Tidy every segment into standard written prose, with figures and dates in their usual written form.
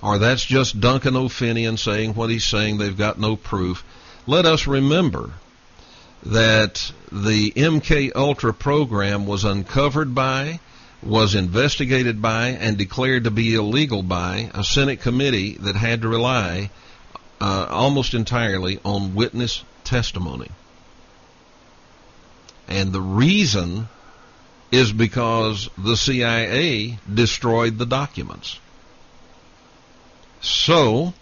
or that's just Duncan O'Finioan saying what he's saying, they've got no proof. Let us remember that the MK Ultra program was uncovered by, was investigated by, and declared to be illegal by a Senate committee that had to rely almost entirely on witness testimony. And the reason is because the CIA destroyed the documents. So,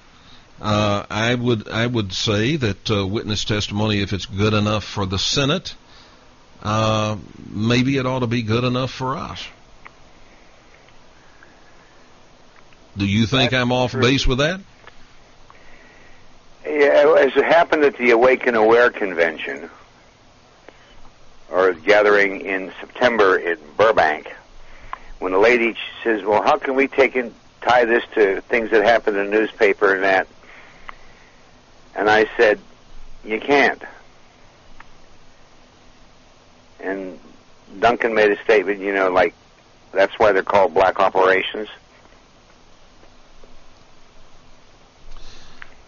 I would say that witness testimony, if it's good enough for the Senate, maybe it ought to be good enough for us. Do you think I'm off base with that? Yeah, as it happened at the Awaken Aware convention, or gathering in September in Burbank, when the lady says, well, how can we tie this to things that happen in the newspaper and that? And I said, you can't. And Duncan made a statement, like, that's why they're called black operations.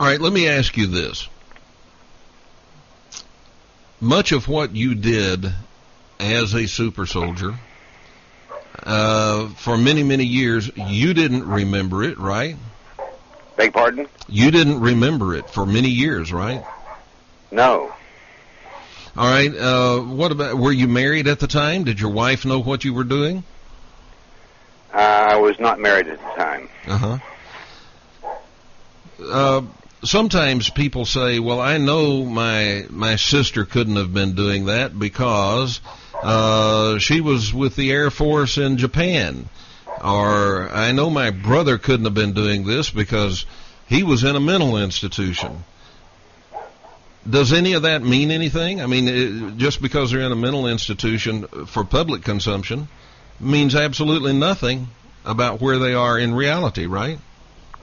All right, let me ask you this. Much of what you did as a super soldier, for many, many years, you didn't remember it, right? Beg pardon? You didn't remember it for many years, right? No. All right, what about, were you married at the time? Did your wife know what you were doing? I was not married at the time. Sometimes people say, well, I know my sister couldn't have been doing that because she was with the Air Force in Japan. Or I know my brother couldn't have been doing this because he was in a mental institution. Does any of that mean anything? I mean, just because they're in a mental institution for public consumption means absolutely nothing about where they are in reality, right?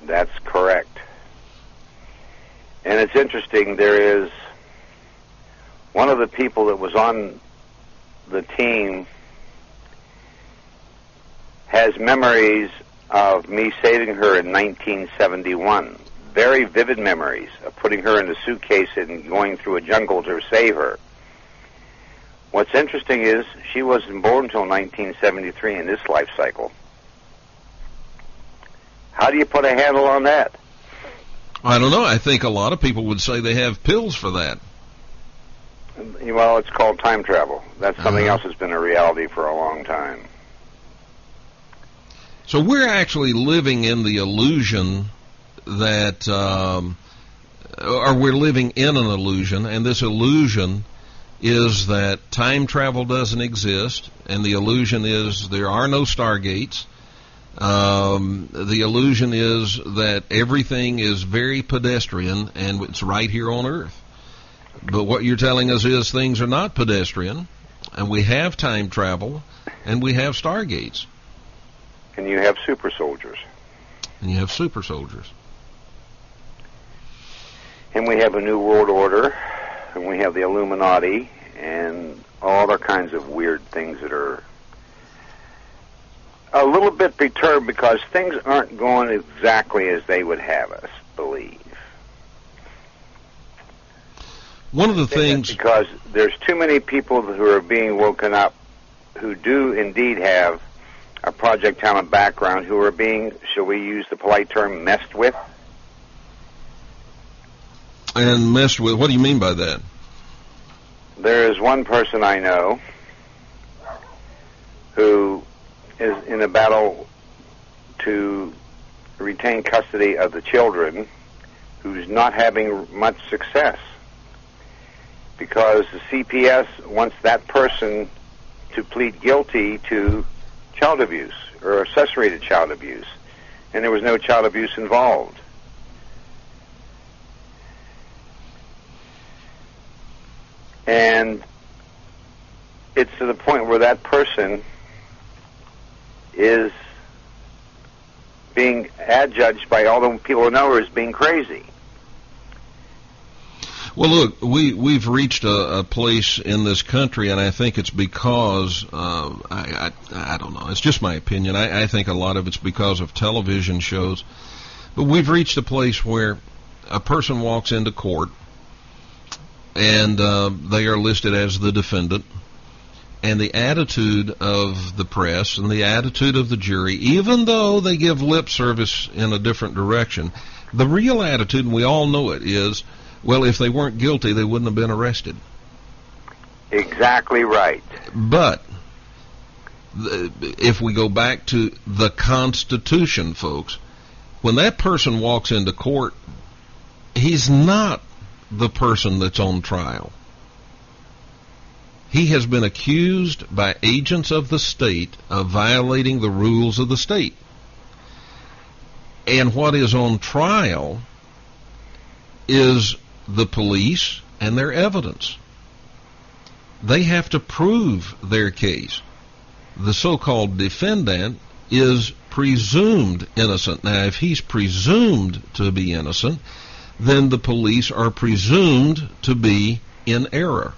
That's correct. And it's interesting, there is one of the people that was on the team has memories of me saving her in 1971. Very vivid memories of putting her in a suitcase and going through a jungle to save her. What's interesting is she wasn't born until 1973 in this life cycle. How do you put a handle on that? I don't know. I think a lot of people would say they have pills for that. Well, it's called time travel. That's something else that's been a reality for a long time. So we're actually living in the illusion that, or we're living in an illusion, and this illusion is that time travel doesn't exist, and the illusion is there are no stargates. The illusion is that everything is very pedestrian and it's right here on Earth. But what you're telling us is things are not pedestrian, and we have time travel, and we have stargates. And you have super soldiers. And you have super soldiers. And we have a new world order, and we have the Illuminati, and all other kinds of weird things that are a little bit perturbed because things aren't going exactly as they would have us believe. One of the things... Because there's too many people who are being woken up who do indeed have a Project Camelot background who are being, shall we use the polite term, messed with? And messed with, what do you mean by that? There is one person I know who is in a battle to retain custody of the children, who's not having much success because the CPS wants that person to plead guilty to child abuse or accessory to child abuse, and there was no child abuse involved. And it's to the point where that person is being adjudged by all the people who know her as being crazy. Well, look, we've reached a place in this country, and I think it's because, I don't know, it's just my opinion. I think a lot of it's because of television shows. But we've reached a place where a person walks into court, and they are listed as the defendant, and the attitude of the press and the attitude of the jury, even though they give lip service in a different direction, the real attitude, and we all know it, is, well, if they weren't guilty, they wouldn't have been arrested. Exactly right. But if we go back to the Constitution, folks, when that person walks into court, he's not the person that's on trial. He has been accused by agents of the state of violating the rules of the state. And what is on trial is the police and their evidence. They have to prove their case. The so-called defendant is presumed innocent. Now, if he's presumed to be innocent, then the police are presumed to be in error.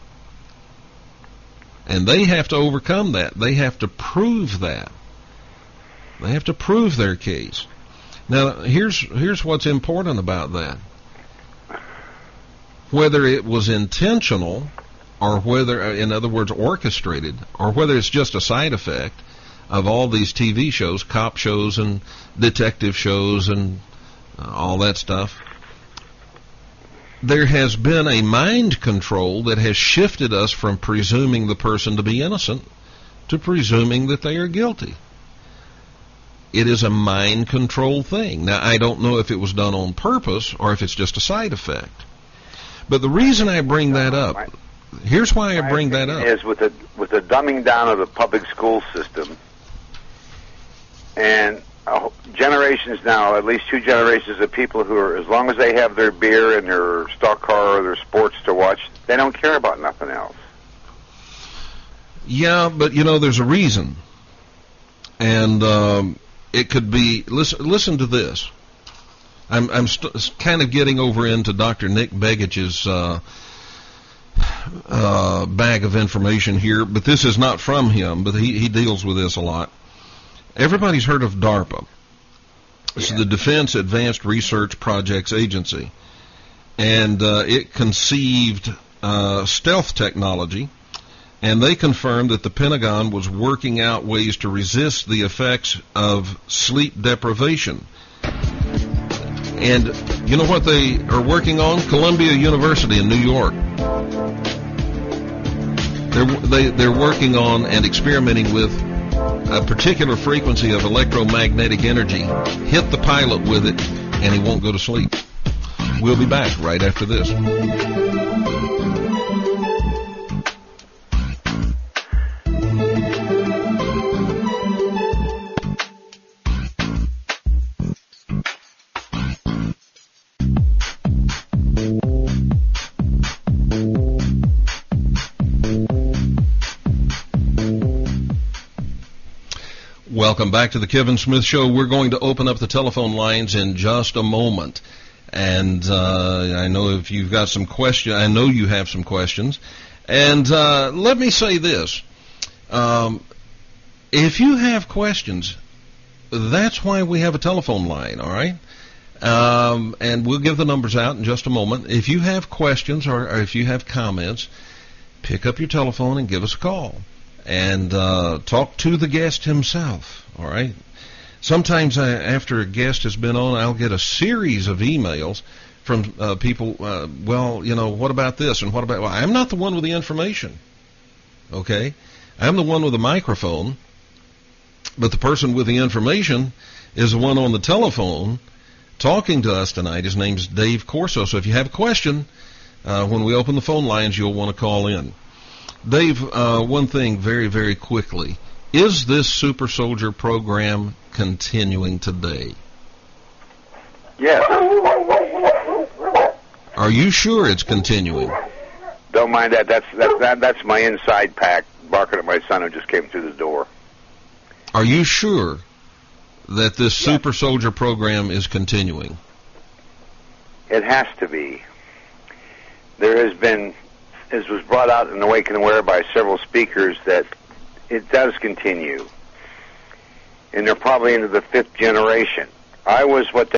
And they have to overcome that. They have to prove that. They have to prove their case. Now, here's what's important about that. Whether it was intentional, or whether, in other words, orchestrated, or whether it's just a side effect of all these TV shows, cop shows and detective shows and all that stuff, there has been a mind control that has shifted us from presuming the person to be innocent to presuming that they are guilty. It is a mind control thing. Now, I don't know if it was done on purpose or if it's just a side effect. But the reason I bring that up, here's why I bring that up. Is with the dumbing down of the public school system, and generations now, at least two generations of people who are, as long as they have their beer and their stock car or their sports to watch, they don't care about nothing else. Yeah, but there's a reason. And it could be, listen to this. I'm kind of getting over into Dr. Nick Begich's bag of information here, but this is not from him, but he deals with this a lot. Everybody's heard of DARPA. It's the Defense Advanced Research Projects Agency. And it conceived stealth technology, and they confirmed that the Pentagon was working out ways to resist the effects of sleep deprivation. And you know what they are working on? Columbia University in New York. They're working on and experimenting with a particular frequency of electromagnetic energy. Hit the pilot with it, and he won't go to sleep. We'll be back right after this. Welcome back to the Kevin Smith Show. We're going to open up the telephone lines in just a moment. And I know if you've got some questions, I know you have some questions. And let me say this. If you have questions, that's why we have a telephone line, all right? And we'll give the numbers out in just a moment. If you have questions or if you have comments, pick up your telephone and give us a call. And talk to the guest himself, all right? Sometimes after a guest has been on, I'll get a series of emails from people, what about this and what about... Well, I'm not the one with the information, okay? I'm the one with the microphone, but the person with the information is the one on the telephone talking to us tonight. His name's Dave Corso. So if you have a question, when we open the phone lines, you'll want to call in. Dave, one thing very, very quickly. Is this Super Soldier program continuing today? Yes. Are you sure it's continuing? Don't mind that. That's my inside pack barking at my son who just came through the door. Are you sure that this Super Soldier program is continuing? It has to be. There has been... As was brought out in Awake and Aware by several speakers, that it does continue. And they're probably into the 5th generation. I was what